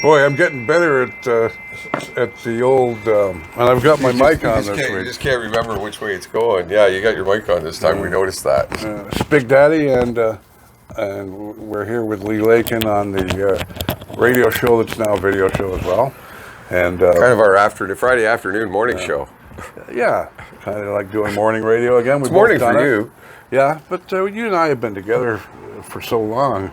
Boy, I'm getting better at the old, and I've got my mic on this week. You just can't remember which way it's going. Yeah, you got your mic on this time. We noticed that. It's Big Daddy, and we're here with Leah on the radio show that's now a video show as well. And kind of our Friday afternoon morning show. Yeah, kind of like doing morning radio again. It's morning for you. Yeah, but you and I have been together for so long.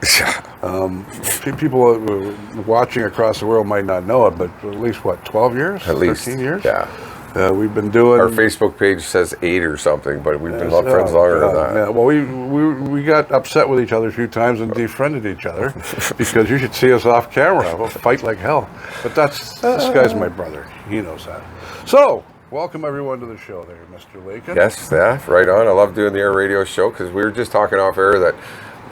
People watching across the world might not know it, but at least, 12 years? At least. 13 years? Yeah. We've been doing... Our Facebook page says 8 or something, but we've been friends longer than that. Yeah. Well, we got upset with each other a few times and defriended each other because you should see us off camera. We'll fight like hell. But this guy's my brother. He knows that. So... welcome everyone to the show there, Mr. Lakin. Yes, yeah, right on. I love doing the air radio show because we were just talking off air that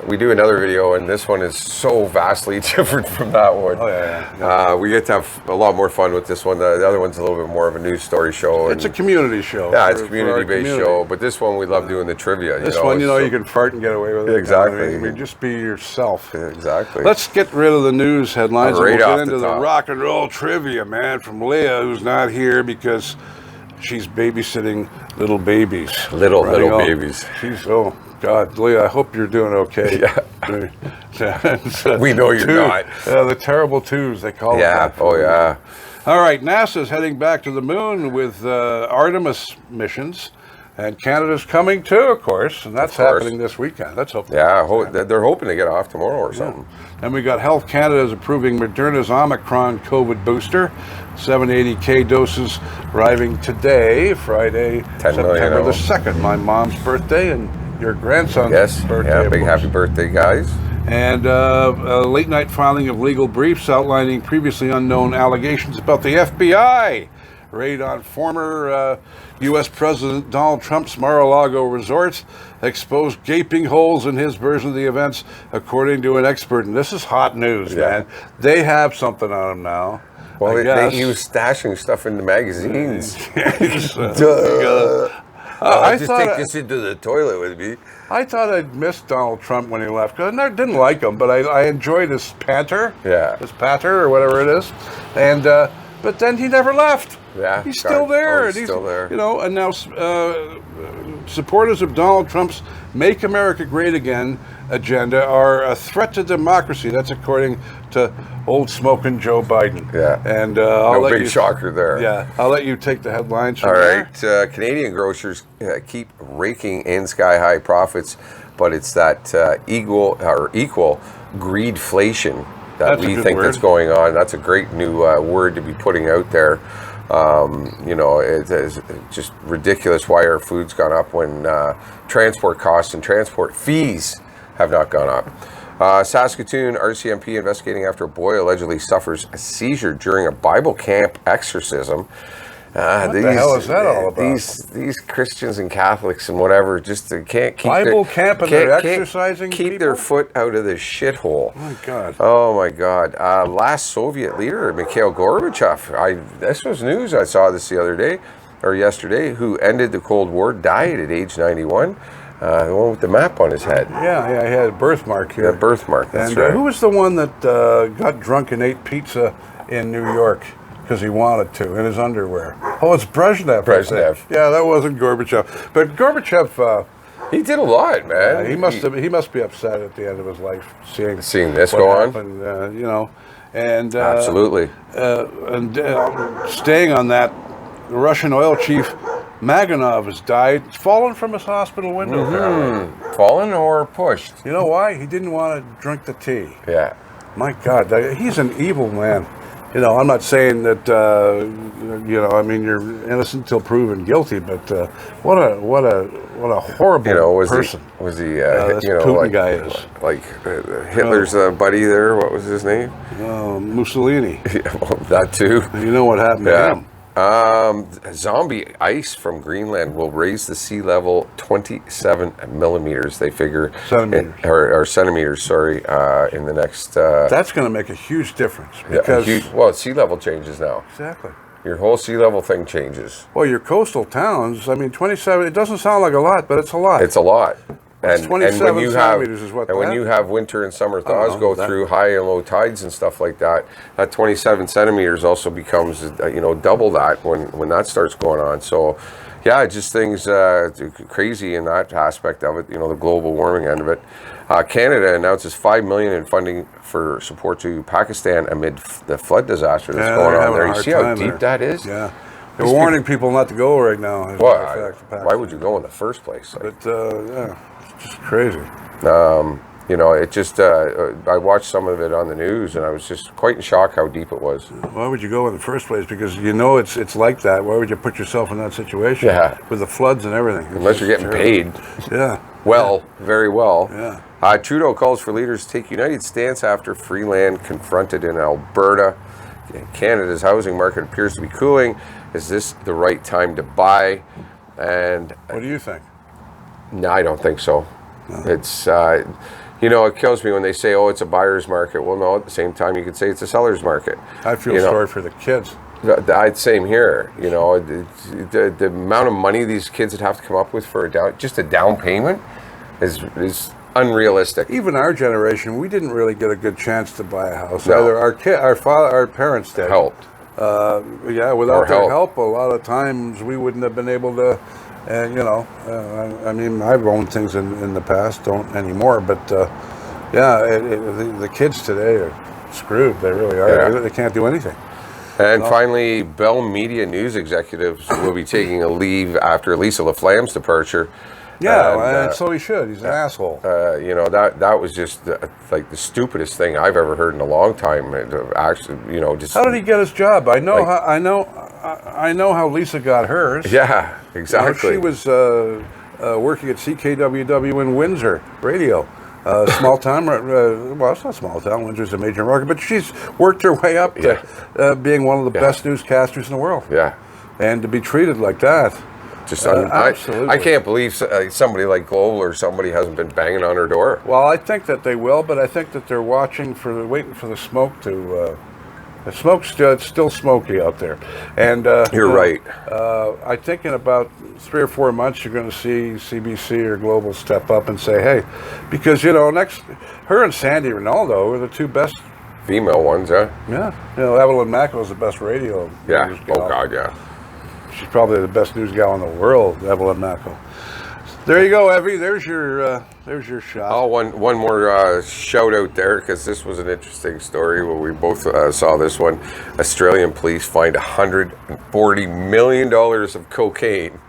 we do another video and this one is so vastly different from that one. Oh, yeah. We get to have a lot more fun with this one. The other one's a little bit more of a news story show. It's a community show. Yeah, it's a community-based show, but this one we love doing the trivia. This one, you can fart and get away with it. Exactly. I mean, just be yourself. Yeah, exactly. Let's get rid of the news headlines Right and we'll get off into the the top. rock and roll trivia, man, from Leah, who's not here because... she's babysitting little babies. Little babies. She's, oh, God, Leah, I hope you're doing okay. Yeah. We know you're not. The terrible twos, they call it. Yeah, oh yeah. All right, NASA's heading back to the moon with Artemis missions. And Canada's coming too, of course, and that's happening this weekend. Let's hope. Yeah, they're hoping to get off tomorrow or something. And we got Health Canada is approving Moderna's Omicron COVID booster. 780K doses arriving today, Friday, September the 2nd. My mom's birthday and your grandson's birthday. Yeah, big happy birthday, guys. And a late night filing of legal briefs outlining previously unknown allegations about the FBI raid on former U.S. President Donald Trump's Mar-a-Lago resort, exposed gaping holes in his version of the events, according to an expert. And this is hot news, man. They have something on him now. Well, he was stashing stuff in the magazines. I just take this into the toilet with me. I thought I'd missed Donald Trump when he left. I didn't like him, but I enjoyed his patter. Yeah. His patter, or whatever it is. And but then he never left. Yeah, he's still there. He's still there. And now supporters of Donald Trump's "Make America Great Again" agenda are a threat to democracy. That's according to old smoking Joe Biden. Yeah, and no big shocker there. Yeah, I'll let you take the headlines from All there. right, Canadian grocers keep raking in sky-high profits, but it's that equal greedflation that we think that's going on. That's a great new word to be putting out there. It's just ridiculous why our food's gone up when transport costs and transport fees have not gone up. Saskatoon RCMP investigating after a boy allegedly suffers a seizure during a Bible camp exorcism. What the hell is that all about? These Christians and Catholics and whatever just can't keep Bible camp and they're exercising keep people? their foot out of the shithole. Oh my God! Oh my God! Last Soviet leader Mikhail Gorbachev. This was news. I saw this the other day or yesterday. Who ended the Cold War, died at age 91. The one with the map on his head. Yeah, he had a birthmark here. Yeah, birthmark. That's right. Who was the one that got drunk and ate pizza in New York? Because he wanted to, in his underwear. Oh, it's Brezhnev. Yeah, that wasn't Gorbachev. But Gorbachev... he did a lot, man. He must be upset at the end of his life, seeing this go on. And absolutely. Staying on that, the Russian oil chief Maganov has died. He's fallen from his hospital window. Mm-hmm. Fallen or pushed? You know why? He didn't want to drink the tea. Yeah. My God, he's an evil man. I'm not saying that, you're innocent until proven guilty, but what a horrible person. Was he, this Putin guy is. Like Hitler's buddy there, what was his name? Mussolini. Yeah, well, that too. You know what happened to him. Zombie ice from Greenland will raise the sea level 27 millimeters, they figure. Centimeters. Or centimeters, sorry, in the next... That's going to make a huge difference. Because sea level changes now. Exactly. Your whole sea level thing changes. Well, your coastal towns, 27, it doesn't sound like a lot, but it's a lot. It's a lot. It's 27 centimeters is what. And when you have winter and summer thaws go through, high and low tides and stuff like that, that 27 centimeters also becomes double that when that starts going on. So yeah, just things crazy in that aspect of it. The global warming end of it. Canada announces $5 million in funding for support to Pakistan amid the flood disaster that's going on there. You see how deep that is? Yeah. They're warning people not to go right now. Why would you go in the first place? But yeah, it's just crazy. It just I watched some of it on the news, and I was just quite in shock how deep it was. Why would you go in the first place? Because it's like that. Why would you put yourself in that situation? Yeah. With the floods and everything. Unless you're getting paid. Yeah. Well, very well. Yeah. Trudeau calls for leaders to take united stance after free land confronted in Alberta. Canada's housing market appears to be cooling. Is this the right time to buy? And what do you think? No, I don't think so. No. It's it kills me when they say, "Oh, it's a buyer's market." Well, no. At the same time, you could say it's a seller's market. I feel sorry for the kids. Same here. The amount of money these kids would have to come up with for just a down payment is unrealistic. Even our generation, we didn't really get a good chance to buy a house. No. Either our parents did. Helped. Without their help, a lot of times we wouldn't have been able to. And I've owned things in the past, don't anymore. But the kids today are screwed. They really are. Yeah. They can't do anything. And finally, Bell Media news executives will be taking a leave after Lisa LaFlamme's departure. Yeah, and so he should. He's an asshole. That was just like the stupidest thing I've ever heard in a long time. Actually, just how did he get his job? I know how Lisa got hers. Yeah, exactly. She was working at CKWW in Windsor Radio. Small town, well, it's not small town. Windsor's a major market, but she's worked her way up to being one of the best newscasters in the world. Yeah, and to be treated like that. Just absolutely. I can't believe somebody like Global or somebody hasn't been banging on her door. Well, I think that they will, but I think that they're waiting for the smoke to. The smoke's still smoky out there, and you're right. I think in about 3 or 4 months you're going to see CBC or Global step up and say, "Hey," because her and Sandy Ronaldo are the two best female ones, huh? Yeah, Evelyn Mackel is the best radio. Yeah. News gal. Oh God, yeah. She's probably the best news gal in the world, Evelyn Mackel. There you go, Evie. There's your shot. Oh, one more shout out there, because this was an interesting story. Well, we both saw this one. Australian police find $140 million of cocaine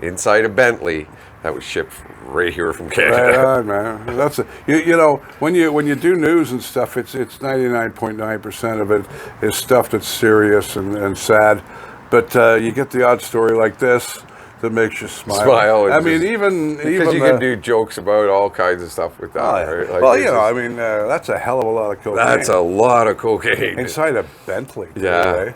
inside a Bentley that was shipped right here from Canada. Right on, man. That's when you do news and stuff, it's 99.9% of it is stuff that's serious and sad, but you get the odd story like this that makes you smile. I mean, even you can do jokes about all kinds of stuff with that. Right? Like, that's a hell of a lot of cocaine. That's a lot of cocaine inside a Bentley. Yeah.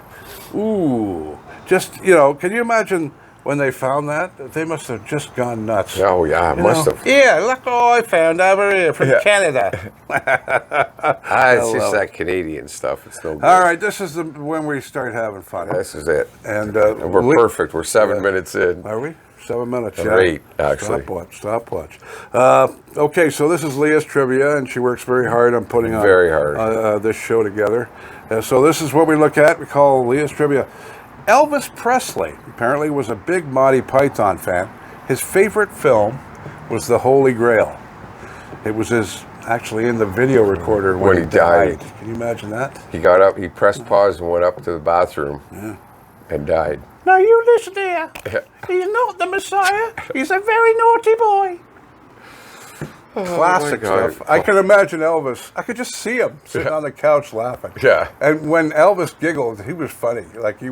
Ooh, just can you imagine when they found that? They must have just gone nuts. Oh yeah, must have. Yeah, look what I found over here from Canada. It's just that Canadian stuff. It's no good. All right, this is when we start having fun. This is it. And we're perfect. We're 7 minutes in. Are we? 7 minutes. Great, actually. Stopwatch. Okay, so this is Leah's trivia, and she works very hard on putting on this show together. So this is what we look at. We call Leah's trivia. Elvis Presley apparently was a big Monty Python fan. His favorite film was The Holy Grail. It was actually in the video recorder when he died. Can you imagine that? He got up, he pressed pause and went up to the bathroom and died. Now you listen here. He's not the Messiah. He's a very naughty boy. Classic stuff. I can imagine Elvis. I could just see him sitting on the couch laughing. Yeah. And when Elvis giggled, he was funny. Like he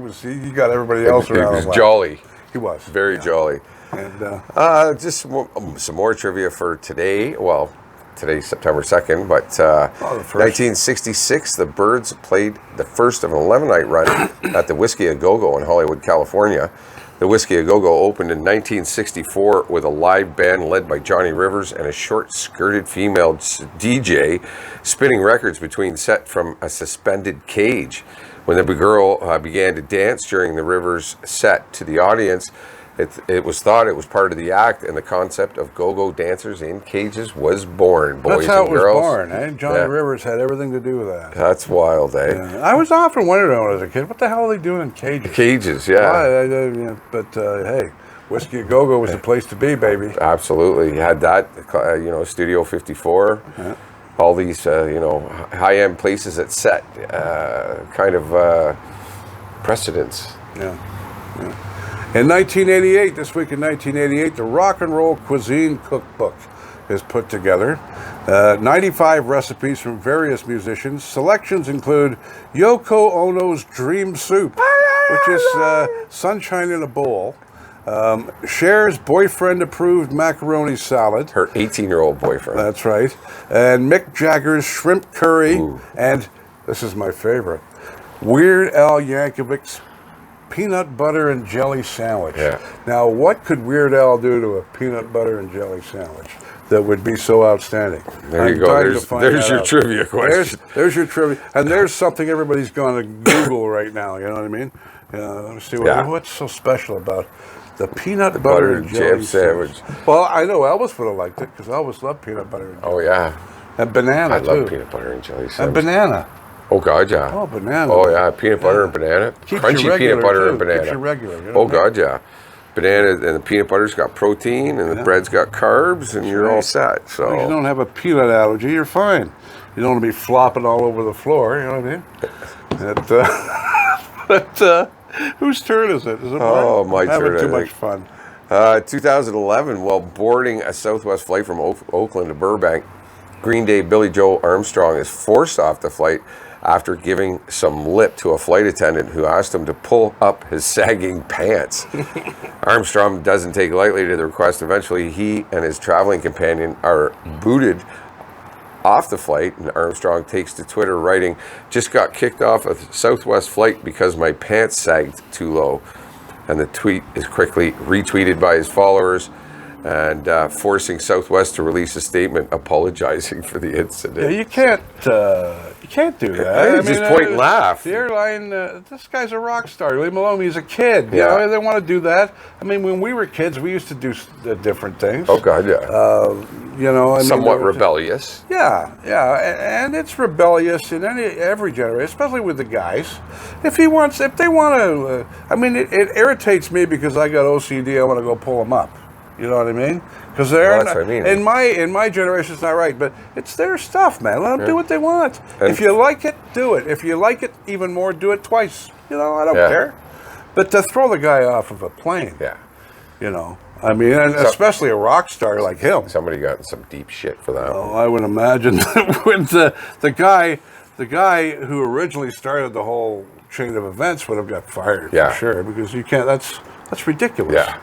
got everybody else around. He was jolly. He was very jolly. And just some more trivia for today. Well, today's September 2nd, but 1966, the Byrds played the first of an 11-night run at the Whiskey A Go-Go in Hollywood, California. The Whiskey A Go-Go opened in 1964 with a live band led by Johnny Rivers and a short-skirted female DJ spinning records between set from a suspended cage. When the girl began to dance during the Rivers set to the audience, It was thought it was part of the act, and the concept of go-go dancers in cages was born, boys That's how and it was girls. born, eh? Johnny Yeah. Rivers had everything to do with that. That's wild, eh? Yeah. I was often wondering when I was a kid, what the hell are they doing in cages? Cages, yeah. Yeah, but hey, Whiskey a Go-Go was the place to be, baby. Absolutely. You had that, Studio 54, all these, high-end places that set precedents. Yeah. In 1988, this week in 1988, the Rock and Roll Cuisine Cookbook is put together. 95 recipes from various musicians. Selections include Yoko Ono's Dream Soup, which is sunshine in a bowl. Cher's boyfriend-approved macaroni salad. Her 18-year-old boyfriend. That's right. And Mick Jagger's shrimp curry. Ooh. And, this is my favorite, Weird Al Yankovic's peanut butter and jelly sandwich. Yeah. Now, what could Weird Al do to a peanut butter and jelly sandwich that would be so outstanding? There you go. There's your trivia question. There's your trivia. And there's something everybody's going to Google right now, you know what I mean? Let me see what's so special about the peanut butter and jelly sandwich. Well, I know Elvis would have liked it because Elvis loved peanut butter and jelly. Oh, yeah. And banana, I love peanut butter and jelly sandwich. And banana. Oh, God, yeah. Oh, banana. Oh, yeah, peanut butter and banana. Crunchy peanut butter and banana. Keeps you regular. You know God, yeah. Banana and the peanut butter's got protein and the bread's got carbs and you're all set. So if you don't have a peanut allergy, you're fine. You don't want to be flopping all over the floor, you know what I mean? But whose turn is it? Is it mine? My turn. Having too much fun. 2011, while boarding a Southwest flight from Oakland to Burbank, Green Day Billy Joe Armstrong is forced off the flight after giving some lip to a flight attendant who asked him to pull up his sagging pants. Armstrong doesn't take lightly to the request. Eventually, he and his traveling companion are booted off the flight, and Armstrong takes to Twitter writing, "Just got kicked off a Southwest flight because my pants sagged too low." And the tweet is quickly retweeted by his followers, and forcing Southwest to release a statement apologizing for the incident. Yeah, you can't do that. Just point and laugh. The airline, this guy's a rock star. Leave him alone. He's a kid. You know, they want to do that. I mean, when we were kids, we used to do different things. Oh God, yeah. Somewhat rebellious. Yeah, and it's rebellious in every generation, especially with the guys. If they want to, it irritates me because I got OCD. I want to go pull them up. You know what I mean? Because that's what I mean. In my generation, it's not right, but it's their stuff, man. Let them do what they want. And if you like it, do it. If you like it even more, do it twice. You know, I don't care. But to throw the guy off of a plane, you know, I mean, and especially a rock star like him. Somebody got in some deep shit for that. Oh, I would imagine that when the guy who originally started the whole chain of events would have got fired for sure, because you can't. That's ridiculous. Yeah.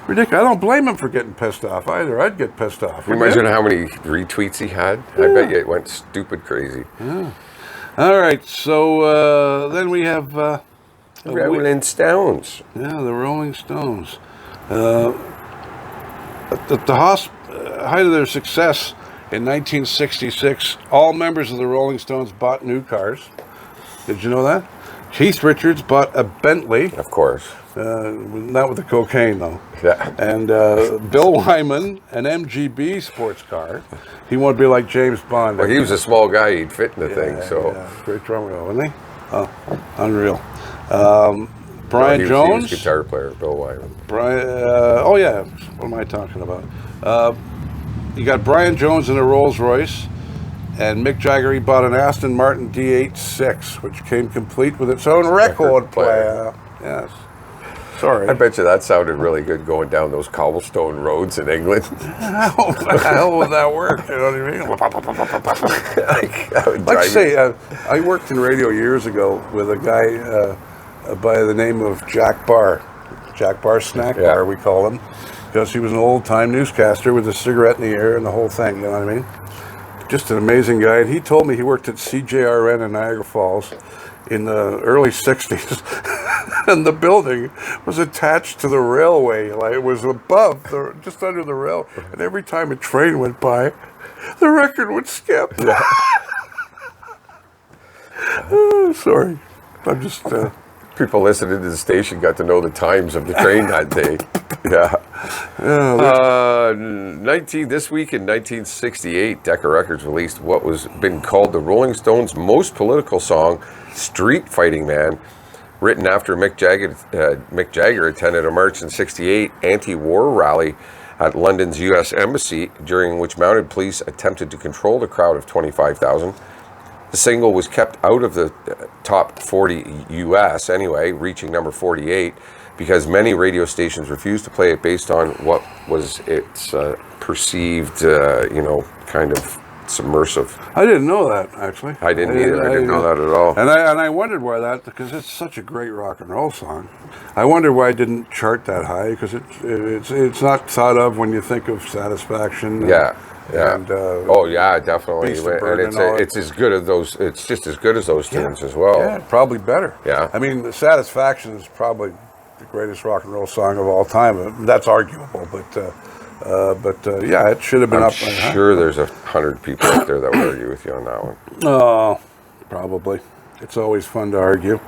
Ridiculous. I don't blame him for getting pissed off either. I'd get pissed off. Can you imagine how many retweets he had? I bet you it went stupid crazy. Yeah. All right. So then we have Rolling Stones. Yeah, the Rolling Stones. At the height of their success in 1966, all members of the Rolling Stones bought new cars. Did you know that? Keith Richards bought a Bentley. Of course. Not with the cocaine, though. Yeah. And Bill Wyman, an MGB sports car. He wanted to be like James Bond. Well, he was a small guy. He'd fit in the thing. So great drummer, wasn't he? Oh, unreal. Brian Jones. He was guitar player, Bill Wyman. What am I talking about? You got Brian Jones in a Rolls Royce. And Mick Jagger, he bought an Aston Martin D86, which came complete with its own record player. Yes. Sorry. I bet you that sounded really good going down those cobblestone roads in England. How the hell would that work? You know what I mean? Like I say, I worked in radio years ago with a guy by the name of Jack Barr. Jack Barr Snack Bar, we call him. Because he was an old-time newscaster with a cigarette in the air and the whole thing, you know what I mean? Just an amazing guy. And he told me he worked at CJRN in Niagara Falls in the early 60s. And the building was attached to the railway. Like it was above, just under the rail. And every time a train went by, the record would skip. Oh, sorry. I'm just People listening to the station got to know the times of the train that day. Yeah. This week in 1968, Decca Records released what was been called the Rolling Stones' most political song, "Street Fighting Man," written after Mick Jagger attended a March in '68 anti-war rally at London's U.S. Embassy, during which mounted police attempted to control the crowd of 25,000. The single was kept out of the top 40 U.S. anyway, reaching number 48, because many radio stations refused to play it based on what was its perceived, kind of submersive. I didn't know that, actually. I didn't either. I didn't know that at all. And I wondered why that, because it's such a great rock and roll song. I wonder why it didn't chart that high, because it's not thought of when you think of Satisfaction. Yeah. Yeah. And, Definitely. And it's as good as those. It's just as good as those tunes as well. Yeah, probably better. Yeah. I mean, the Satisfaction is probably the greatest rock and roll song of all time. That's arguable, but it should have been I'm up. Sure, there's 100 people out there that would argue with you on that one. Oh, probably. It's always fun to argue.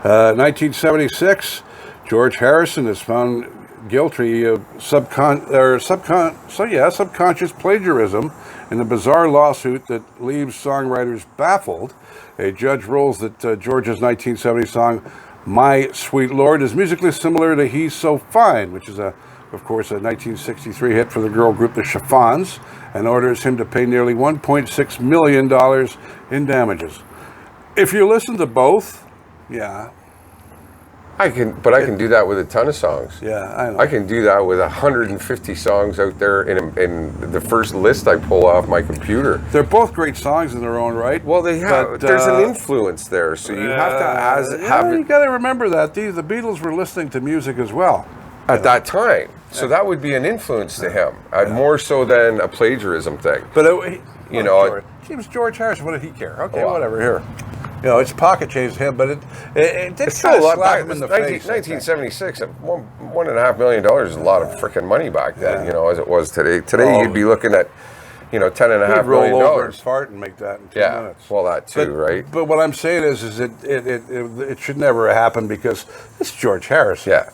1976, George Harrison is found guilty of subconscious plagiarism in a bizarre lawsuit that leaves songwriters baffled. A judge rules that George's 1970 song "My Sweet Lord" is musically similar to "He's So Fine," which is of course a 1963 hit for the girl group the Chiffons, and orders him to pay nearly $1.6 million in damages. If you listen to both, yeah. I can do that with a ton of songs. Yeah, I know. I can do that with 150 songs out there in the first list I pull off my computer. They're both great songs in their own right. Well, they have. But, there's an influence there, so you have to have it you got to remember that the Beatles were listening to music as well at that time. So that would be an influence to him, more so than a plagiarism thing. But he was George Harrison. What did he care? Okay, whatever. Here. It's pocket change him, but it did kind of slap him in the face. 1976, $1.5 million is a lot of freaking money back then, as it was today. Today you'd be looking at, $10.5 million. Roll over and fart and make that in 2 minutes. Well, that too, right? But what I'm saying is it should never happen because it's George Harrison. Yeah.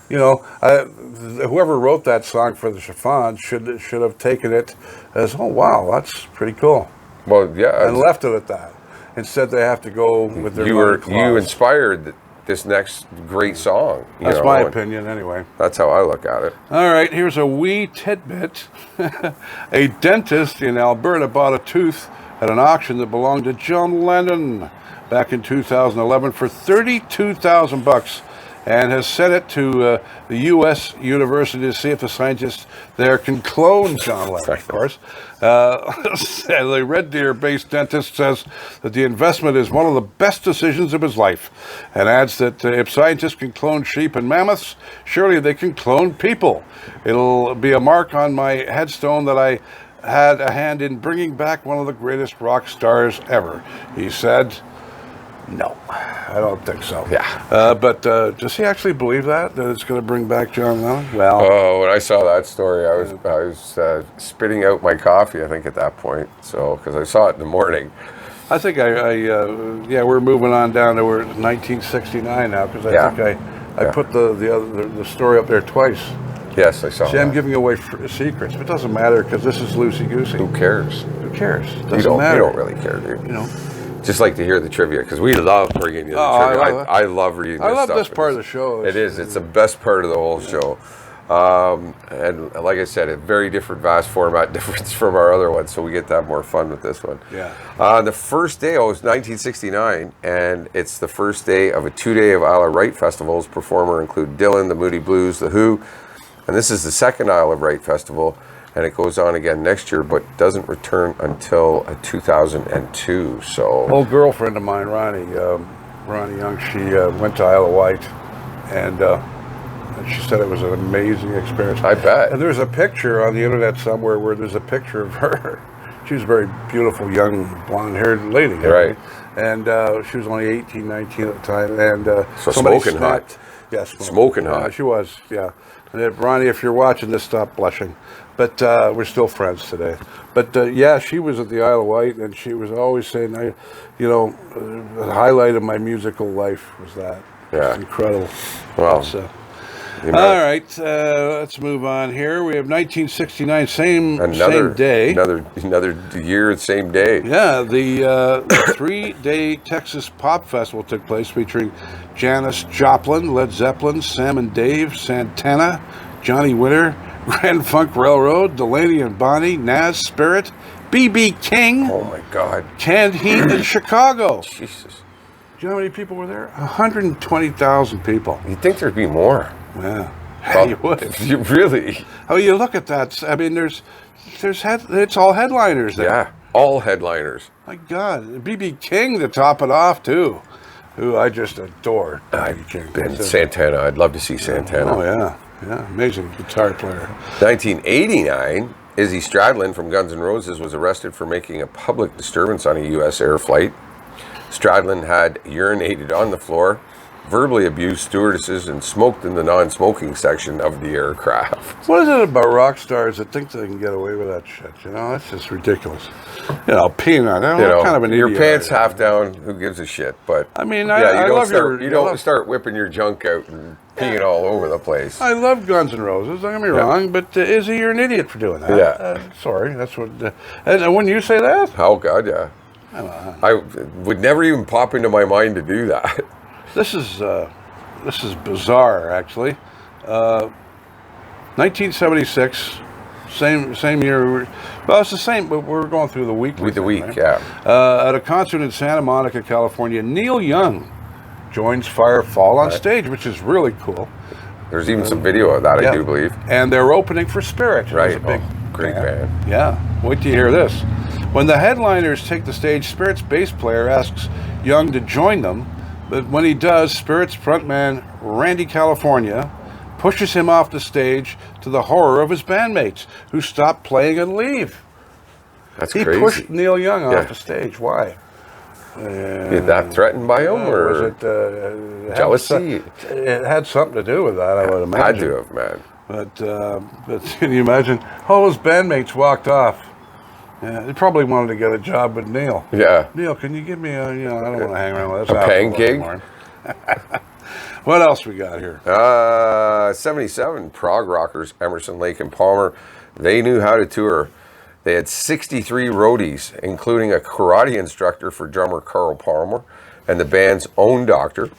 Whoever wrote that song for the Chiffons should have taken it as, oh wow, that's pretty cool. Well, yeah, and left it at that. Instead, they have to go with their You inspired this next great song. That's my opinion, anyway. That's how I look at it. All right, here's a wee tidbit. A dentist in Alberta bought a tooth at an auction that belonged to John Lennon back in 2011 for $32,000, and has sent it to the U.S. university to see if the scientists there can clone John Lennon, of course. The Red Deer-based dentist says that the investment is one of the best decisions of his life, and adds that if scientists can clone sheep and mammoths, surely they can clone people. It'll be a mark on my headstone that I had a hand in bringing back one of the greatest rock stars ever, he said. No, I don't think so. Yeah. But does he actually believe that it's going to bring back John Lennon? Well, when I saw that story, I was spitting out my coffee, I think, at that point. So, because I saw it in the morning. I think we're moving on down to 1969 now, because I think I put the story up there twice. Yes, I saw that. See, I'm giving away secrets, but it doesn't matter because this is loosey-goosey. Who cares? Who cares? It doesn't matter. You don't really care, do you? Just like to hear the trivia, because we love bringing you the trivia. I love reading this stuff. I love this part of the show. It is. It's the best part of the whole show. And like I said, a very different, vast format difference from our other ones, so we get to have more fun with this one. Yeah. The first day, it was 1969, and it's the first day of a 2-day of Isle of Wight festivals. Performers include Dylan, the Moody Blues, the Who, and this is the second Isle of Wight festival. And it goes on again next year, but doesn't return until 2002. So, old girlfriend of mine, Ronnie Young, she went to Isle of Wight, and she said it was an amazing experience. I bet. And there's a picture on the internet somewhere where there's a picture of her. She was a very beautiful, young, blonde-haired lady. Right. And she was only 18, 19 at the time. And so smoking hot. Yeah, smoking hot. She was, yeah. And Ronnie, if you're watching this, stop blushing. But we're still friends today. But she was at the Isle of Wight, and she was always saying, the highlight of my musical life was that. Yeah. It's incredible. Well, All the right, let's move on here. We have 1969, same day. Another year, same day. Yeah, the 3-day Texas Pop Festival took place featuring Janis Joplin, Led Zeppelin, Sam and Dave, Santana, Johnny Winter, Grand Funk Railroad, Delaney and Bonnie, Nas Spirit, B.B. King. Oh my God. Canned Heat in Chicago. Jesus. Do you know how many people were there? 120,000 people. You'd think there'd be more. Yeah. Well, You would. You really? Oh, you look at that. I mean, it's all headliners there. Yeah. All headliners. My God. B.B. King to top it off, too. Who I just adore. B.B. King. And Santana. I'd love to see Santana. Oh, yeah. Yeah. Amazing guitar player. 1989, Izzy Stradlin from Guns N' Roses was arrested for making a public disturbance on a U.S. air flight. Stradlin had urinated on the floor, verbally abused stewardesses, and smoked in the non-smoking section of the aircraft. What is it about rock stars that think they can get away with that shit? You know, that's just ridiculous. You know, peeing on it. What kind of an your idiot pants are you? half down, who gives a shit? But I mean, you don't start whipping your junk out and peeing all over the place. I love Guns N' Roses, don't get me wrong, but Izzy, you're an idiot for doing that. Yeah. Sorry, that's what... and wouldn't you say that? Oh, God, yeah. I would never even pop into my mind to do that. This is bizarre, actually. 1976, same year. Well, it's the same, but we're going through the week. With the week, right? yeah. At a concert in Santa Monica, California, Neil Young joins Firefall on stage, which is really cool. There's even some video of that, I do believe. And they're opening for Spirit. Right. A big Great band. Yeah. Wait till you hear this. When the headliners take the stage, Spirit's bass player asks Young to join them, but when he does, Spirit's frontman, Randy California, pushes him off the stage to the horror of his bandmates, who stop playing and leave. That's He crazy. pushed Neil Young off the stage. Why? Is that threatened by him, or was it jealousy? It had something to do with that, I would imagine. Had to have, man. But can you imagine? All his bandmates walked off. Yeah, they probably wanted to get a job with Neil. Yeah. Neil, can you give me I don't want to hang around with this. A paying gig? What else we got here? 77, prog rockers, Emerson, Lake, and Palmer. They knew how to tour. They had 63 roadies, including a karate instructor for drummer Carl Palmer and the band's own doctor.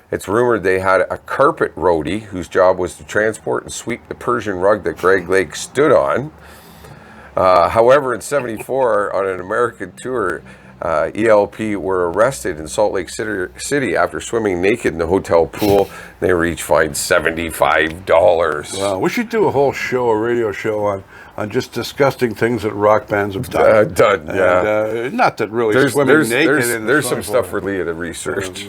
It's rumored they had a carpet roadie whose job was to transport and sweep the Persian rug that Greg Lake stood on. However, in 74, on an American tour, ELP were arrested in Salt Lake City after swimming naked in the hotel pool. They were each fined $75. Wow, we should do a whole show, a radio show on just disgusting things that rock bands have done. Not that really swimming naked. There's some stuff for Leah to research.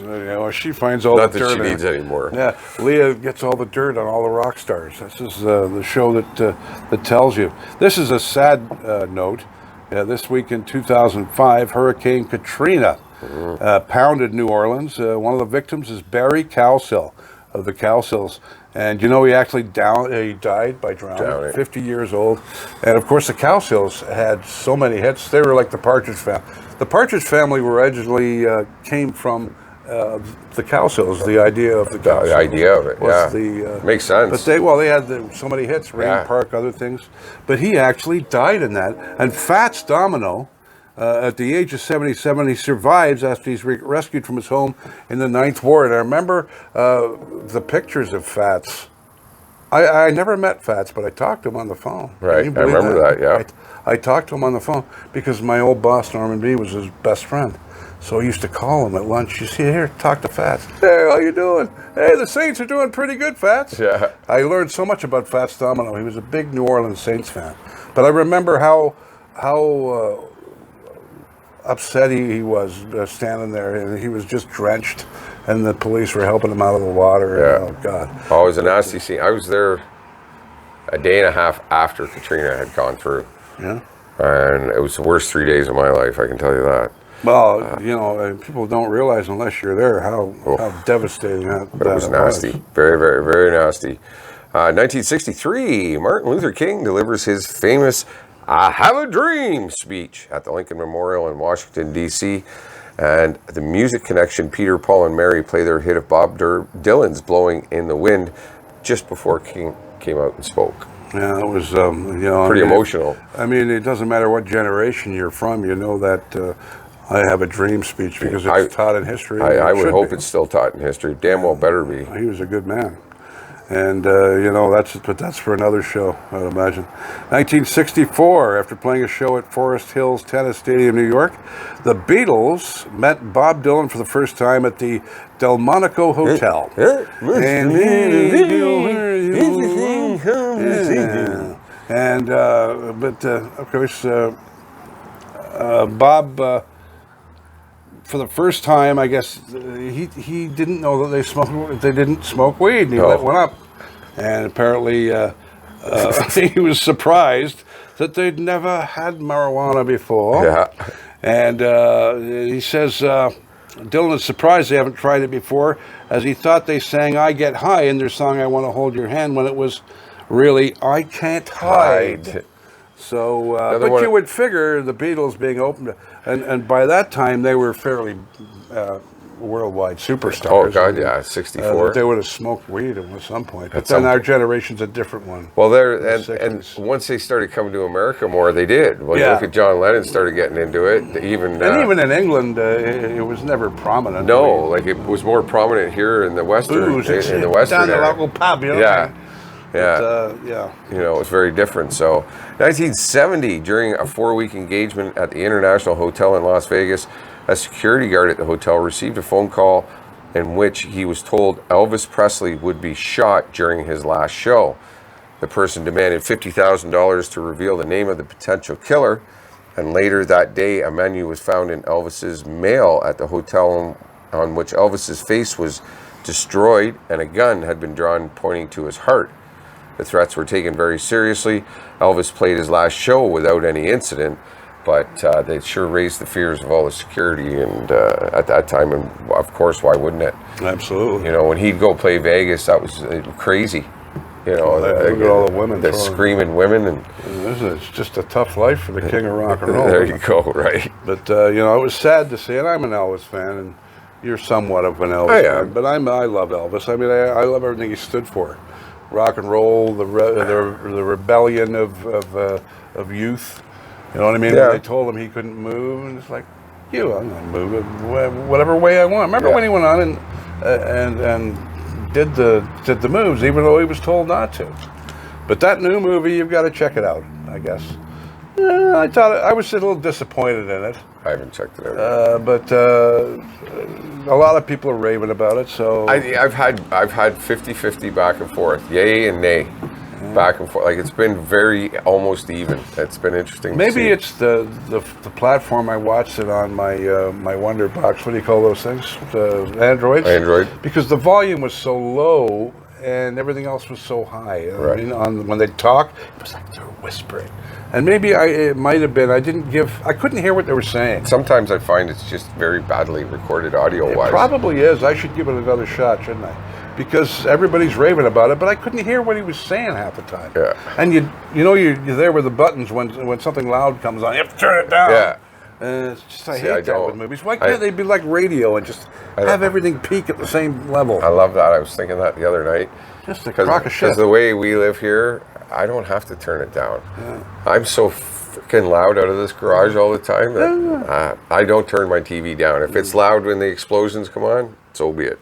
She finds all Not the that dirt. she needs anymore. Yeah, Leah gets all the dirt on all the rock stars. This is the show that tells you. This is a sad note. This week in 2005, Hurricane Katrina pounded New Orleans. One of the victims is Barry Cowsill of the Cowsills. And you know, he actually died by drowning, 50 years old. And of course, the Cowsills had so many hits. They were like the Partridge Family. The Partridge Family originally came from the Cowsills. The idea of the Cowsills. The idea of it, makes sense. But they had so many hits, Rain Park, other things. But he actually died in that. And Fats Domino, at the age of 77, he survives after he's rescued from his home in the 9th Ward. I remember the pictures of Fats. I never met Fats, but I talked to him on the phone. Right, I remember that, yeah. I talked to him on the phone because my old boss, Norman B., was his best friend. So I used to call him at lunch. You see, here, talk to Fats. Hey, how you doing? Hey, the Saints are doing pretty good, Fats. Yeah. I learned so much about Fats Domino. He was a big New Orleans Saints fan. But I remember how upset he was standing there, and he was just drenched, and the police were helping him out of the water. Yeah. And, oh, God. Oh, it was a nasty scene. I was there a day and a half after Katrina had gone through. Yeah. And it was the worst 3 days of my life, I can tell you that. Well, people don't realize unless you're there how devastating that was. Nasty. Very, very, very nasty. 1963, Martin Luther King delivers his famous I Have a Dream speech at the Lincoln Memorial in Washington, D.C. And the music connection, Peter, Paul, and Mary play their hit of Bob Dylan's "Blowing in the Wind" just before King came out and spoke. Yeah, it was, pretty emotional. I mean, it doesn't matter what generation you're from. You know that I have a dream speech because it's taught in history. I would hope it's still taught in history. Damn well better be. He was a good man. And, that's for another show, I'd imagine. 1964, after playing a show at Forest Hills Tennis Stadium, New York, the Beatles met Bob Dylan for the first time at the Delmonico Hotel. Of course, Bob, for the first time, I guess he didn't know that they didn't smoke weed, and he lit one up. And apparently, he was surprised that they'd never had marijuana before. Yeah. And he says Dylan is surprised they haven't tried it before, as he thought they sang "I Get High" in their song "I Want to Hold Your Hand" when it was really "I Can't Hide." So, but you would figure the Beatles being open to, and by that time they were fairly worldwide superstars. Oh God, yeah, 64. They would have smoked weed at some point. But then our generation's a different one. Well, and once they started coming to America more, they did. Well, you look at John Lennon started getting into it. Even in England, it was never prominent. No, like it was more prominent here in the Western, in the Western down the area. local pub, you know. Yeah. Yeah. Yeah. You know, it was very different. So, 1970, during a 4-week engagement at the International Hotel in Las Vegas, a security guard at the hotel received a phone call in which he was told Elvis Presley would be shot during his last show. The person demanded $50,000 to reveal the name of the potential killer, and later that day, a menu was found in Elvis's mail at the hotel on which Elvis's face was destroyed and a gun had been drawn pointing to his heart. The threats were taken very seriously. Elvis played his last show without any incident, but they sure raised the fears of all the security and at that time, and of course, why wouldn't it? Absolutely. You know, when he'd go play Vegas, that was crazy. You know, look at all the women. The screaming women. And it's just a tough life for the king of rock and roll. There you go, right. But, it was sad to see, and I'm an Elvis fan, and you're somewhat of an Elvis fan, but I love Elvis. I mean, I love everything he stood for. Rock and roll, the rebellion of youth. You know what I mean? Yeah. When they told him he couldn't move, and it's like, I'm going to move it whatever way I want. Remember when he went on and did the moves, even though he was told not to. But that new movie, you've got to check it out, I guess. I thought I was a little disappointed in it. I haven't checked it out. But a lot of people are raving about it. So I've had 50-50 back and forth, yay and nay, back and forth. Like it's been very almost even. It's been interesting. Maybe it's the platform I watched it on, my Wonder Box. What do you call those things? The Androids. Android. Because the volume was so low and everything else was so high. Right. I mean, when they talk, it was like they're whispering. And maybe it might have been. I couldn't hear what they were saying. Sometimes I find it's just very badly recorded audio-wise. It probably is. I should give it another shot, shouldn't I? Because everybody's raving about it, but I couldn't hear what he was saying half the time. Yeah. And you're there with the buttons when something loud comes on. You have to turn it down. Yeah. And it's just I hate that with movies. Why can't they be like radio and just have everything peak at the same level? I love that. I was thinking that the other night. Just a crock of shit. Because the way we live here, I don't have to turn it down. Yeah. I'm so freaking loud out of this garage all the time that I don't turn my TV down. If it's loud when the explosions come on, so be it.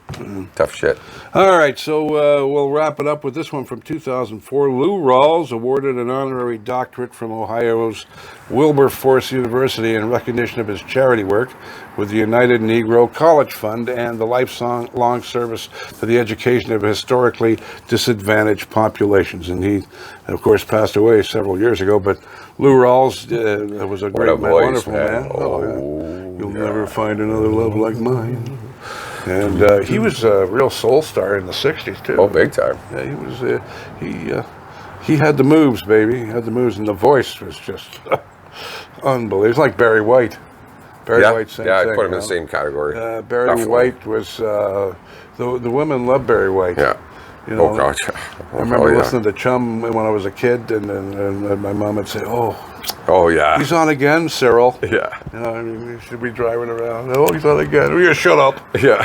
Tough shit. All right, so we'll wrap it up with this one from 2004. Lou Rawls awarded an honorary doctorate from Ohio's Wilberforce University in recognition of his charity work with the United Negro College Fund and the lifelong service to the education of historically disadvantaged populations. And he, of course, passed away several years ago, but Lou Rawls was a great man, wonderful man. You'll never find another love like mine. And he was a real soul star in the 60s, too. Oh, big time. Yeah, he was. He had the moves, baby. He had the moves, and the voice was just unbelievable. It's like Barry White. Barry White, same thing. I put him in the same category. Barry Definitely. White was... the women loved Barry White. Yeah. You know, oh, gosh. I remember listening to Chum when I was a kid, and my mom would say, oh, Oh, yeah. He's on again, Cyril. Yeah. You know, I mean, we should be driving around. Oh, he's on again. We're going to shut up. Yeah.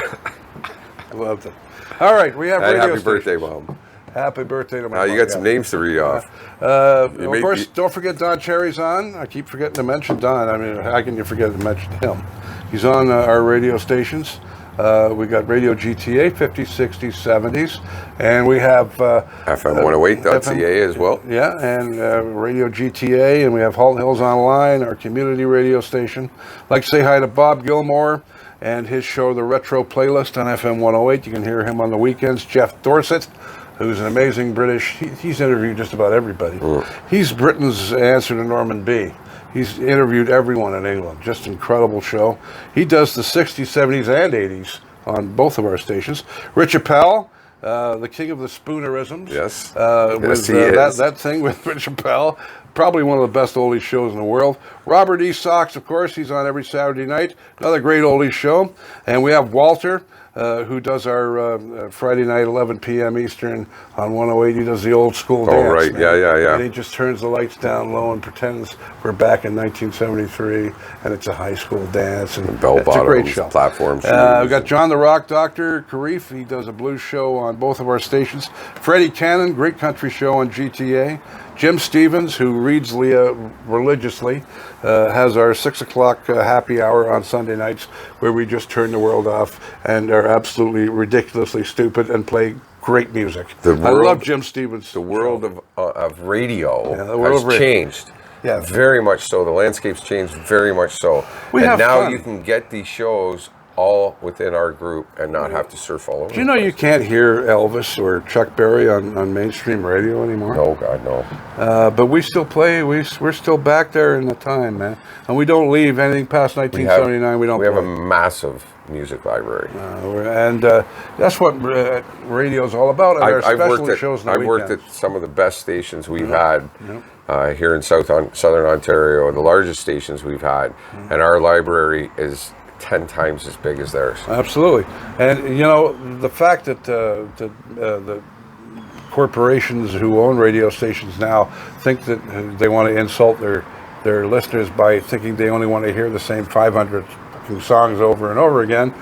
I loved it. All right, we have And radio happy birthday, stations. Mom. Happy birthday to my You got some names to read off. Of course, don't forget Don Cherry's on. I keep forgetting to mention Don. I mean, how can you forget to mention him? He's on our radio stations. We got Radio GTA 50s, 60s, 70s, and we have FM 108.ca as well. Yeah, and Radio GTA, and we have Halton Hills Online, our community radio station. I'd like to say hi to Bob Gilmore and his show, The Retro Playlist, on FM 108. You can hear him on the weekends. Jeff Dorset, who's an amazing British. He's interviewed just about everybody. He's Britain's answer to Norman B. He's interviewed everyone in England. Just incredible show. He does the 60s, 70s, and 80s on both of our stations. Rich Appel, the king of the spoonerisms. Yes. With he is. that thing with Rich Appel. Probably one of the best oldies shows in the world. Robert E. Sox, of course, he's on every Saturday night. Another great oldies show. And we have Walter, who does our Friday night, 11 p.m. Eastern on 108. He does the old school dance. Oh, right. Man. Yeah. And he just turns the lights down low and pretends we're back in 1973, and it's a high school dance. And Bell it's a great show. platforms. We've got John the Rock Doctor Karif. He does a blues show on both of our stations. Freddie Cannon, great country show on GTA. Jim Stevens, who reads Leah religiously, has our 6 o'clock happy hour on Sunday nights, where we just turn the world off and are absolutely ridiculously stupid and play great music. I love Jim Stevens. The world of radio has changed. Yeah, very much so. The landscape's changed very much so. And now you can get these shows all within our group and not have to surf all over. Do you know you can't hear Elvis or Chuck Berry on mainstream radio anymore? No, God, no. But we still play. We're still back there in the time, man. And we don't leave anything past 1979. We have a massive music library. And that's what radio's all about. I've worked at some of the best stations we've had here in Southern Ontario, the largest stations we've had. And our library is 10 times as big as theirs. Absolutely. And you know, the fact that the corporations who own radio stations now think that they want to insult their listeners by thinking they only want to hear the same 500 songs over and over again,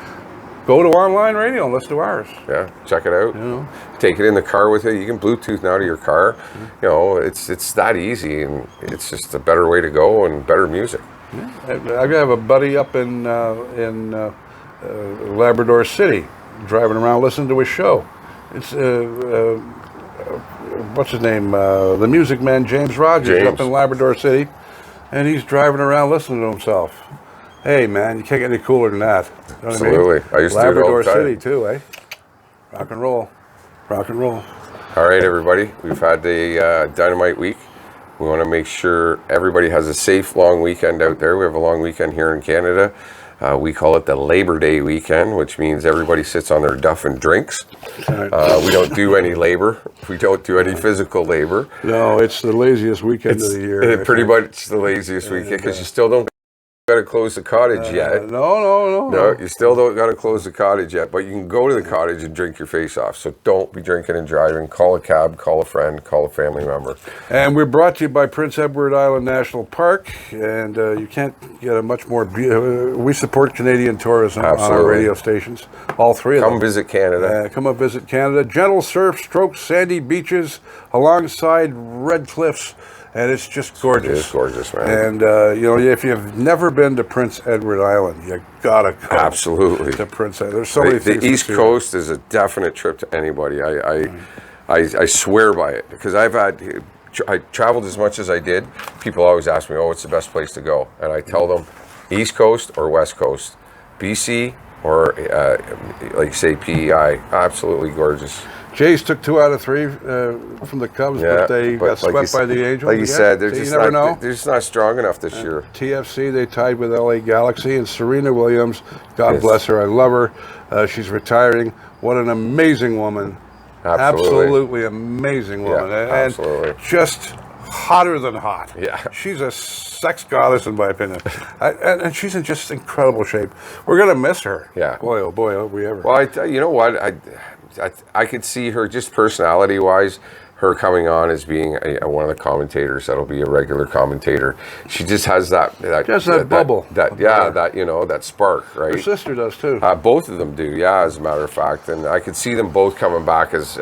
go to online radio and listen to ours. Yeah, check it out. Take it in the car with you. You can Bluetooth now to your car. You know, it's that easy, and it's just a better way to go and better music. I have a buddy up in Labrador City, driving around listening to his show. It's what's his name? The Music Man, James Rogers, up in Labrador City, and he's driving around listening to himself. Hey, man, you can't get any cooler than that. You know Absolutely. I used to do it all the time. Labrador City too, eh? Rock and roll, rock and roll. All right, everybody. We've had a dynamite week. We want to make sure everybody has a safe long weekend out there. We have a long weekend here in Canada. We call it the Labor Day weekend, which means everybody sits on their duff and drinks. We don't do any labor. We don't do any physical labor. No, it's the laziest weekend of the year. Pretty much the laziest weekend, because you still don't got to close the cottage yet. No, you still don't got to close the cottage yet, but you can go to the cottage and drink your face off. So don't be drinking and driving. Call a cab, call a friend, call a family member. And we're brought to you by Prince Edward Island National Park, and you can't get a much more we support Canadian tourism on our radio stations, all three of them. Come visit Canada. Come up visit Canada. Gentle surf strokes, sandy beaches alongside red cliffs. And it's just gorgeous. It is gorgeous, man. And, you know, if you've never been to Prince Edward Island, you gotta go. Absolutely. To Prince Edward. There's so many things. The East Coast is a definite trip to anybody. I swear by it, because I traveled as much as I did. People always ask me, what's the best place to go? And I tell them, East Coast or West Coast. BC or, like say, PEI. Absolutely gorgeous. Jays took 2 out of 3 from the Cubs, but they got swept by the Angels. Like you said, they're just not strong enough this year. TFC, they tied with LA Galaxy, and Serena Williams, God bless her, I love her. She's retiring. What an amazing woman. Absolutely amazing woman. Yeah, absolutely. And just hotter than hot. Yeah. She's a sex goddess, in my opinion. And she's in just incredible shape. We're going to miss her. Yeah. Boy, oh, we ever. Well, you know what? I could see her just personality-wise her coming on as being one of the commentators that'll be a regular commentator. She just has that bubble. That spark, right? Her sister does too. Both of them do, yeah, as a matter of fact. And I could see them both coming back as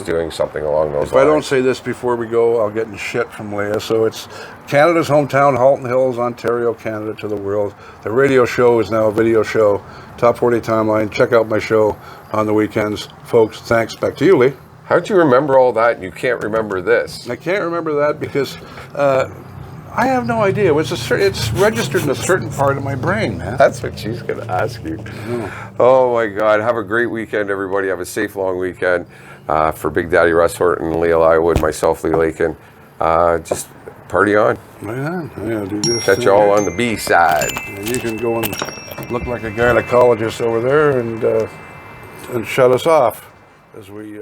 doing something along those lines. If I don't say this before we go, I'll get in shit from Leah. So it's Canada's hometown, Halton Hills, Ontario, Canada to the world. The radio show is now a video show. Top 40 Timeline. Check out my show on the weekends. Folks, thanks. Back to you, Lee. How'd you remember all that and you can't remember this? I can't remember that because I have no idea. It's registered in a certain part of my brain, man. That's what she's going to ask you. Oh, my God. Have a great weekend, everybody. Have a safe, long weekend. For Big Daddy Russ Horton, Leah Lywood, myself, Lee Lakin. Just party on. Yeah, do this. Catch you all on the B side. And you can go and look like a gynecologist over there and shut us off as we...